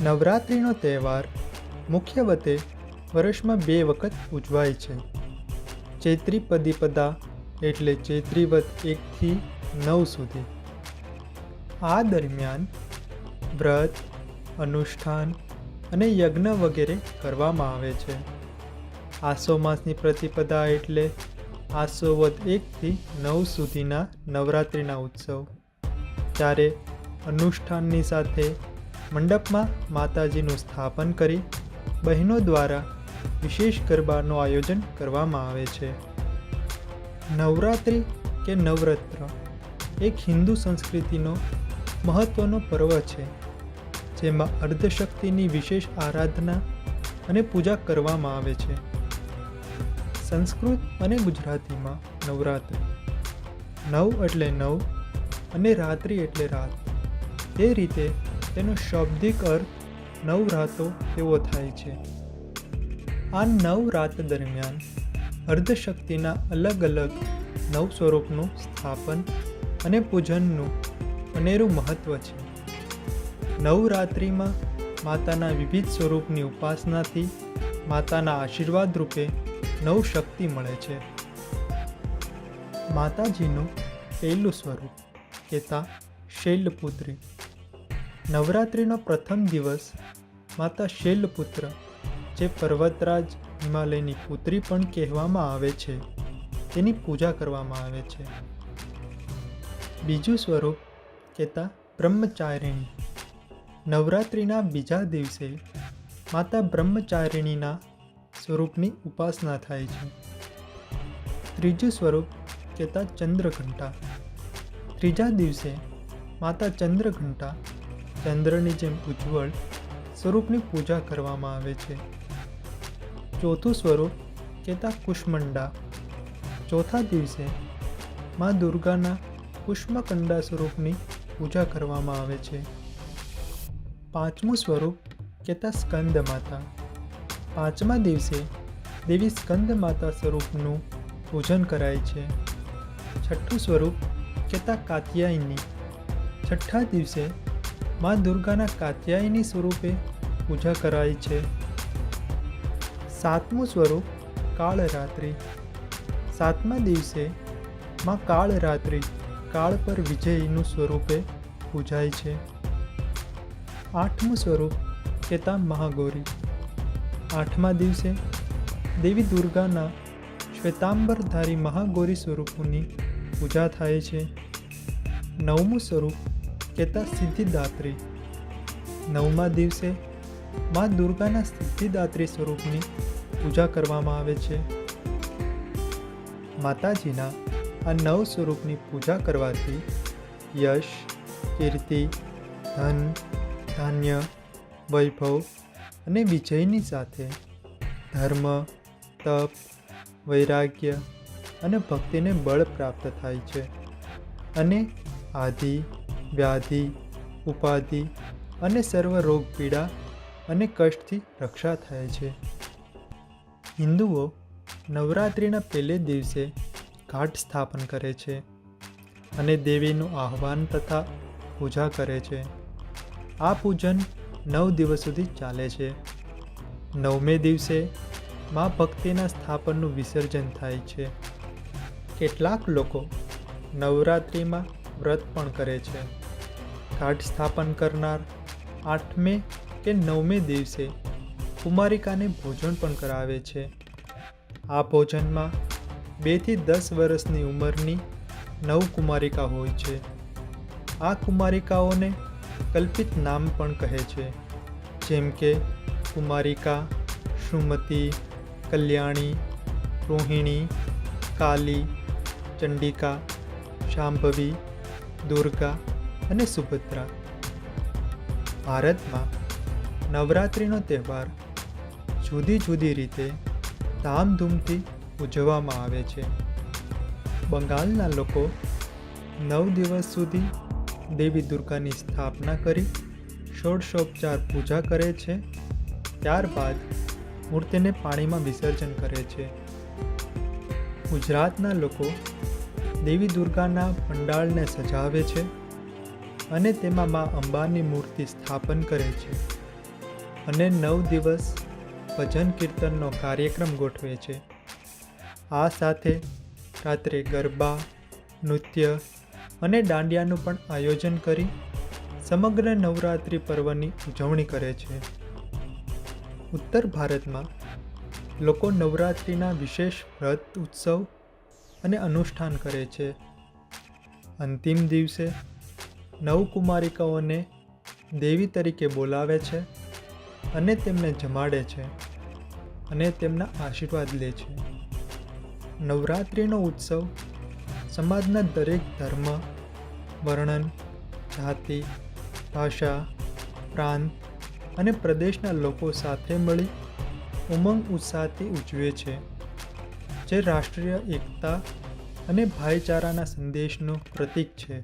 નવરાત્રિનો તહેવાર મુખ્ય વતે વર્ષમાં 2 વખત ઉજવાય છે. ચૈત્રી પદીપદા એટલે ચૈત્રી વદ 1 થી 9 સુધી. આ દરમિયાન વ્રત, અનુષ્ઠાન અને યજ્ઞ વગેરે કરવામાં આવે છે. આસો માસની પ્રતિપદા એટલે આસો વદ 1 થી 9 સુધીના નવરાત્રિના ઉત્સવ. ત્યારે અનુષ્ઠાનની સાથે મંડપમાં માતાજીનું સ્થાપન કરી બહેનો દ્વારા વિશેષ ગરબાનું આયોજન કરવામાં આવે છે. નવરાત્રિ કે નવરાત્ર એક હિન્દુ સંસ્કૃતિનો મહત્વનો પર્વ છે, જેમાં અર્ધશક્તિની વિશેષ આરાધના અને પૂજા કરવામાં આવે છે. સંસ્કૃત અને ગુજરાતીમાં નવરાત્રિ, નવ એટલે 9 અને રાત્રિ એટલે રાત. તે રીતે તેનો શાબ્દિક અર્થ 9 રાતો એવો થાય છે. આ 9 રાત દરમિયાન અર્ધશક્તિના અલગ અલગ 9 સ્વરૂપનું સ્થાપન અને પૂજનનું અનેરું મહત્વ છે. નવરાત્રિમાં માતાના વિવિધ સ્વરૂપની ઉપાસનાથી માતાના આશીર્વાદ રૂપે 9 શક્તિ મળે છે. માતાજીનું પહેલું સ્વરૂપ કહેતા શૈલપુત્રી. નવરાત્રિનો પ્રથમ દિવસ માતા શૈલપુત્ર, જે પર્વતરાજ હિમાલયની પુત્રી પણ કહેવામાં આવે છે, તેની પૂજા કરવામાં આવે છે. બીજું સ્વરૂપ કહેતા બ્રહ્મચારિણી. નવરાત્રિના બીજા દિવસે માતા બ્રહ્મચારિણીના સ્વરૂપની ઉપાસના થાય છે. ત્રીજું સ્વરૂપ કહેતા ચંદ્રઘંટા. ત્રીજા દિવસે માતા ચંદ્રઘંટા, ચંદ્રની જેમ ઉજ્જવળ સ્વરૂપની પૂજા કરવામાં આવે છે. ચોથું સ્વરૂપ કહેતા કુષ્માંડા. ચોથા દિવસે મા દુર્ગાના કુષ્મકંડા સ્વરૂપની પૂજા કરવામાં આવે છે. પાંચમું સ્વરૂપ કહેતા સ્કંદ માતા. પાંચમા દિવસે દેવી સ્કંદ માતા સ્વરૂપનું પૂજન કરાય છે. છઠ્ઠું સ્વરૂપ કહેતા કાત્યાયની. છઠ્ઠા દિવસે મા દુર્ગાના કાત્યાયની સ્વરૂપે પૂજા કરાય છે. સાતમું સ્વરૂપ કાળરાત્રિ. સાતમા દિવસે મા કાળરાત્રિ, કાળ પર વિજયનું સ્વરૂપે પૂજાય છે. આઠમું સ્વરૂપ કહેતા મહાગૌરી. આઠમા દિવસે દેવી દુર્ગાના શ્વેતાંબરધારી મહાગૌરી સ્વરૂપોની પૂજા થાય છે. નવમું સ્વરૂપ કહેતા સિદ્ધિદાત્રી. નવમા દિવસે મા દુર્ગાના સિદ્ધિદાત્રી સ્વરૂપની પૂજા કરવામાં આવે છે. માતાજીના આ 9 સ્વરૂપની પૂજા કરવાથી યશ, કીર્તિ, ધન, ધાન્ય, વૈભવ અને વિજયની સાથે ધર્મ, તપ, વૈરાગ્ય અને ભક્તિને બળ પ્રાપ્ત થાય છે અને આદિ, વ્યાધિ, ઉપાધિ અને સર્વ રોગ, પીડા અને કષ્ટથી રક્ષા થાય છે. હિન્દુઓ નવરાત્રિના પહેલે દિવસે ઘાટ સ્થાપન કરે છે અને દેવીનું આહ્વાન તથા પૂજા કરે છે. આ પૂજન 9 દિવસ સુધી ચાલે છે. 9મે દિવસે મા ભક્તિના સ્થાપનનું વિસર્જન થાય છે. કેટલાક લોકો નવરાત્રિમાં વ્રત પણ કરે છે. ઘાટ સ્થાપન કરનાર 8મે કે 9મે દિવસે કુમારિકાને ભોજન પણ કરાવે છે. આ ભોજનમાં 2 થી 10 વર્ષની ઉંમરની 9 કુમારિકા હોય છે. આ કુમારિકાઓને કલ્પિત નામ પણ કહે છે, જેમ કે કુમારિકા, સુમતી, કલ્યાણી, રોહિણી, કાલી, ચંડિકા, શાંભવી, દુર્ગા અને સુભદ્રા. ભારતમાં નવરાત્રિનો તહેવાર જુદી જુદી રીતે ધામધૂમથી ઉજવવામાં આવે છે. બંગાળના લોકો 9 દિવસ સુધી દેવી દુર્ગાની સ્થાપના કરી ષોડશોપચાર પૂજા કરે છે. ત્યારબાદ મૂર્તિને પાણીમાં વિસર્જન કરે છે. ગુજરાતના લોકો દેવી દુર્ગાના પંડાળને સજાવે છે અને તેમાં મા અંબાની મૂર્તિ સ્થાપન કરે છે. અને 9 દિવસ ભજન કીર્તનનો કાર્યક્રમ ગોઠવે છે. આ સાથે રાત્રે ગરબા, નૃત્ય અને દાંડિયાનું પણ આયોજન કરી સમગ્ર નવરાત્રિ પર્વની ઉજવણી કરે છે. ઉત્તર ભારતમાં લોકો નવરાત્રિના વિશેષ વ્રત, ઉત્સવ અને અનુષ્ઠાન કરે છે. અંતિમ દિવસે નવકુમારિકાઓને દેવી તરીકે બોલાવે છે અને તેમને જમાડે છે અને તેમના આશીર્વાદ લે છે. નવરાત્રિનો ઉત્સવ સમાજના દરેક ધર્મ, વર્ણન, જાતિ, ભાષા, પ્રાંત અને પ્રદેશના લોકો સાથે મળી ઉમંગ ઉત્સાહથી ઉજવે છે, જે રાષ્ટ્રીય એકતા અને ભાઈચારાના સંદેશનું પ્રતીક છે.